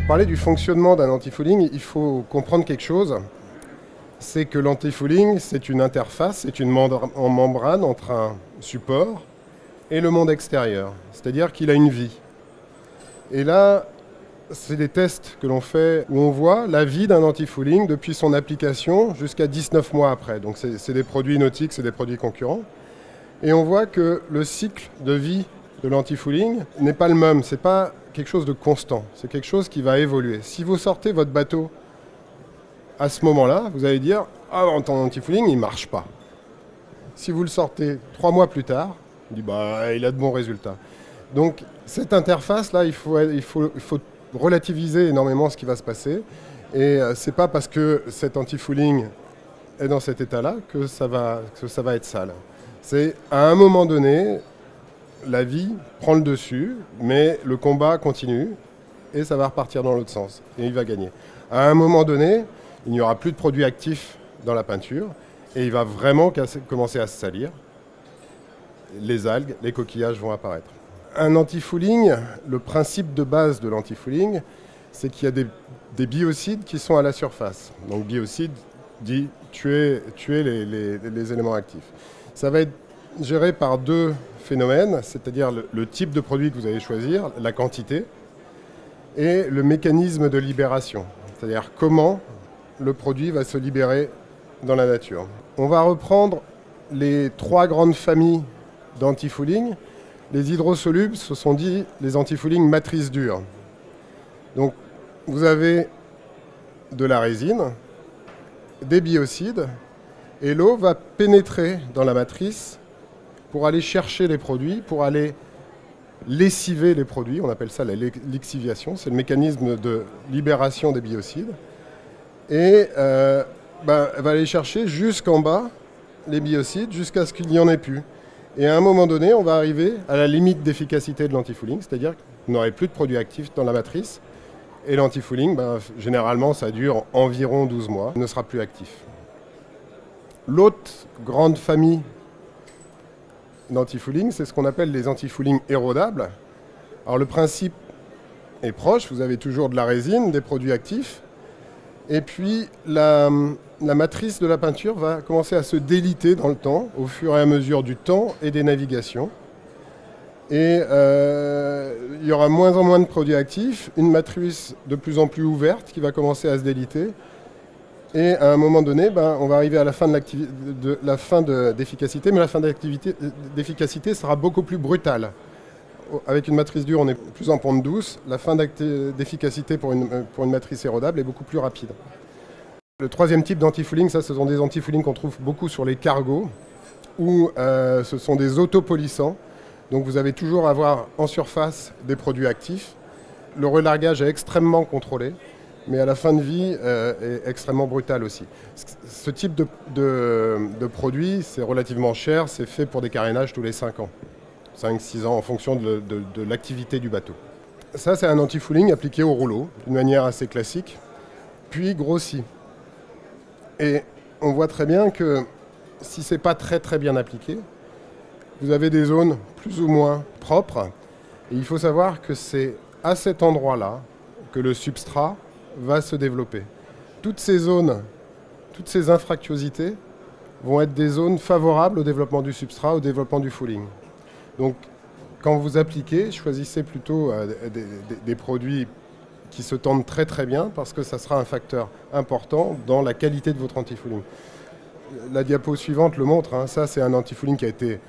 parler du fonctionnement d'un antifouling, il faut comprendre quelque chose. C'est que l'antifouling, c'est une interface, c'est une membrane entre un support et le monde extérieur. C'est-à-dire qu'il a une vie. Et là, c'est des tests que l'on fait où on voit la vie d'un antifouling depuis son application jusqu'à 19 mois après. Donc c'est des produits nautiques, c'est des produits concurrents. Et on voit que le cycle de vie de l'antifouling n'est pas le même. C'est pas quelque chose de constant. C'est quelque chose qui va évoluer. Si vous sortez votre bateau à ce moment-là, vous allez dire « Ah, ton antifouling, il ne marche pas ». Si vous le sortez 3 mois plus tard, on dit bah, il a de bons résultats. Donc cette interface-là, il faut relativiser énormément ce qui va se passer. Et c'est pas parce que cet antifouling est dans cet état-là que ça va être sale. C'est à un moment donné, la vie prend le dessus, mais le combat continue et ça va repartir dans l'autre sens. Et il va gagner. À un moment donné, il n'y aura plus de produits actifs dans la peinture et il va vraiment commencer à se salir. Les algues, les coquillages vont apparaître. Un antifouling, le principe de base de l'antifouling, c'est qu'il y a des biocides qui sont à la surface. Donc biocide dit tuer les éléments actifs. Ça va être géré par deux phénomènes, c'est-à-dire le type de produit que vous allez choisir, la quantité, et le mécanisme de libération, c'est-à-dire comment le produit va se libérer dans la nature. On va reprendre les 3 grandes familles d'antifouling. Les hydrosolubles, ce sont dit les antifoulings matrice dure. Donc vous avez de la résine, des biocides, et l'eau va pénétrer dans la matrice pour aller chercher les produits, pour aller lessiver les produits. On appelle ça la lixiviation, c'est le mécanisme de libération des biocides. Et elle va aller chercher jusqu'en bas les biocides jusqu'à ce qu'il n'y en ait plus. Et à un moment donné, on va arriver à la limite d'efficacité de l'antifouling, c'est-à-dire qu'on n'aurait plus de produits actifs dans la matrice. Et l'antifouling, généralement, ça dure environ 12 mois, ne sera plus actif. L'autre grande famille d'antifouling, c'est ce qu'on appelle les antifoulings érodables. Alors le principe est proche, vous avez toujours de la résine, des produits actifs, et puis la matrice de la peinture va commencer à se déliter dans le temps, au fur et à mesure du temps et des navigations. Et il y aura moins en moins de produits actifs, une matrice de plus en plus ouverte qui va commencer à se déliter. Et à un moment donné, on va arriver à la fin d'efficacité, mais la fin d'efficacité sera beaucoup plus brutale. Avec une matrice dure, on est plus en pente douce. La fin d'efficacité pour une matrice érodable est beaucoup plus rapide. Le troisième type d'antifouling, ce sont des antifoulings qu'on trouve beaucoup sur les cargos, où ce sont des autopolissants. Donc vous allez toujours avoir en surface des produits actifs. Le relargage est extrêmement contrôlé, mais à la fin de vie est extrêmement brutal aussi. Ce type de produit, c'est relativement cher, c'est fait pour des carénages tous les 5 ans. 5-6 ans en fonction de l'activité du bateau. Ça, c'est un antifouling appliqué au rouleau, d'une manière assez classique, puis grossi. Et on voit très bien que si ce n'est pas très bien appliqué, vous avez des zones plus ou moins propres. Et il faut savoir que c'est à cet endroit-là que le substrat va se développer. Toutes ces zones, toutes ces infractuosités vont être des zones favorables au développement du substrat, au développement du fouling. Donc, quand vous appliquez, choisissez plutôt des produits qui se tendent très bien parce que ça sera un facteur important dans la qualité de votre antifouling. La diapo suivante le montre, hein, ça c'est un antifouling qui a été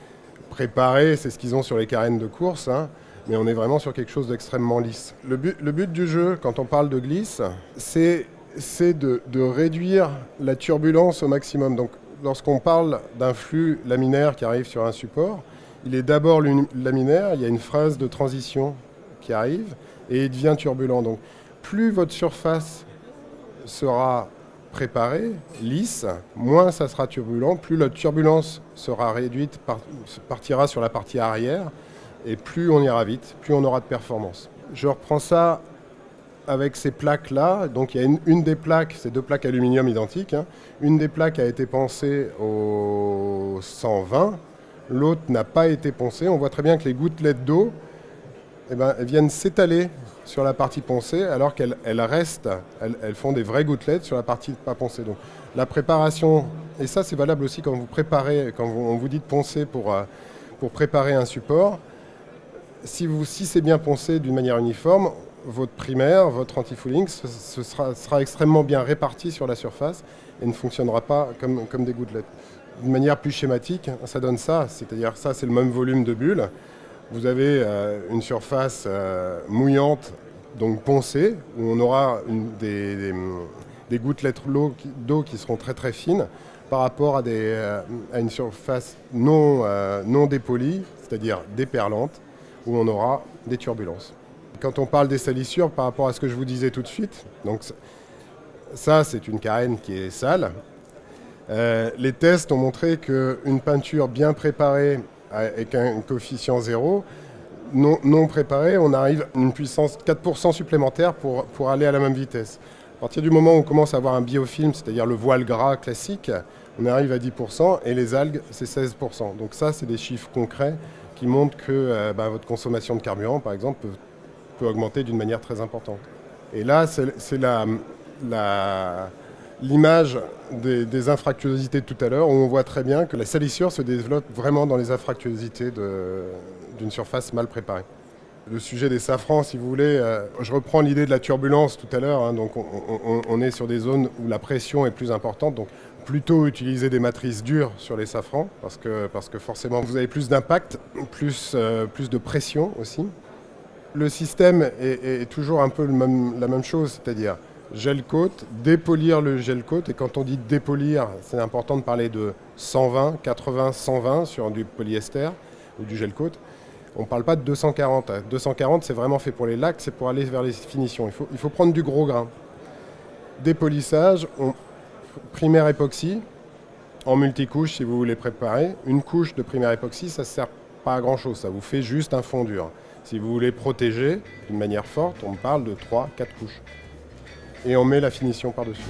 préparé, c'est ce qu'ils ont sur les carènes de course, hein, mais on est vraiment sur quelque chose d'extrêmement lisse. Le but du jeu, quand on parle de glisse, c'est de réduire la turbulence au maximum. Donc, lorsqu'on parle d'un flux laminaire qui arrive sur un support, il est d'abord laminaire, il y a une phase de transition qui arrive et il devient turbulent. Donc plus votre surface sera préparée, lisse, moins ça sera turbulent, plus la turbulence sera réduite, partira sur la partie arrière et plus on ira vite, plus on aura de performance. Je reprends ça avec ces plaques-là. Donc il y a une des plaques, c'est 2 plaques aluminium identiques, hein. Une des plaques a été pensée au 120. L'autre n'a pas été poncée. On voit très bien que les gouttelettes d'eau elles viennent s'étaler sur la partie poncée, alors qu'elles font des vraies gouttelettes sur la partie pas poncée. Donc la préparation, et ça c'est valable aussi quand vous préparez, on vous dit de poncer pour préparer un support. Si c'est bien poncé d'une manière uniforme, votre primaire, votre anti-fouling sera extrêmement bien réparti sur la surface et ne fonctionnera pas comme des gouttelettes. D'une manière plus schématique, ça donne ça, c'est-à-dire ça c'est le même volume de bulles. Vous avez une surface mouillante, donc poncée, où on aura des gouttelettes d'eau qui seront très très fines par rapport à une surface non dépolie, c'est-à-dire déperlante, où on aura des turbulences. Quand on parle des salissures, par rapport à ce que je vous disais tout de suite, donc ça c'est une carène qui est sale. Les tests ont montré qu'une peinture bien préparée avec un coefficient 0, non préparée, on arrive à une puissance 4% supplémentaire pour aller à la même vitesse. À partir du moment où on commence à avoir un biofilm, c'est-à-dire le voile gras classique, on arrive à 10% et les algues, c'est 16%. Donc ça, c'est des chiffres concrets qui montrent que votre consommation de carburant, par exemple, peut augmenter d'une manière très importante. Et là, c'est l'image des infractuosité de tout à l'heure, où on voit très bien que la salissure se développe vraiment dans les infractuosités d'une surface mal préparée. Le sujet des safrans, si vous voulez, je reprends l'idée de la turbulence tout à l'heure, donc on est sur des zones où la pression est plus importante, donc plutôt utiliser des matrices dures sur les safrans, parce que forcément vous avez plus d'impact, plus de pression aussi. Le système est toujours un peu la même chose, c'est-à-dire gel coat, dépolir le gel coat, et quand on dit dépolir, c'est important de parler de 120, 80, 120 sur du polyester ou du gel coat. On ne parle pas de 240. 240, c'est vraiment fait pour les lacs, c'est pour aller vers les finitions. Il faut prendre du gros grain. Dépolissage, primaire époxy, en multicouche si vous voulez préparer. Une couche de primaire époxy, ça ne sert pas à grand-chose, ça vous fait juste un fond dur. Si vous voulez protéger d'une manière forte, on parle de 3-4 couches. Et on met la finition par-dessus.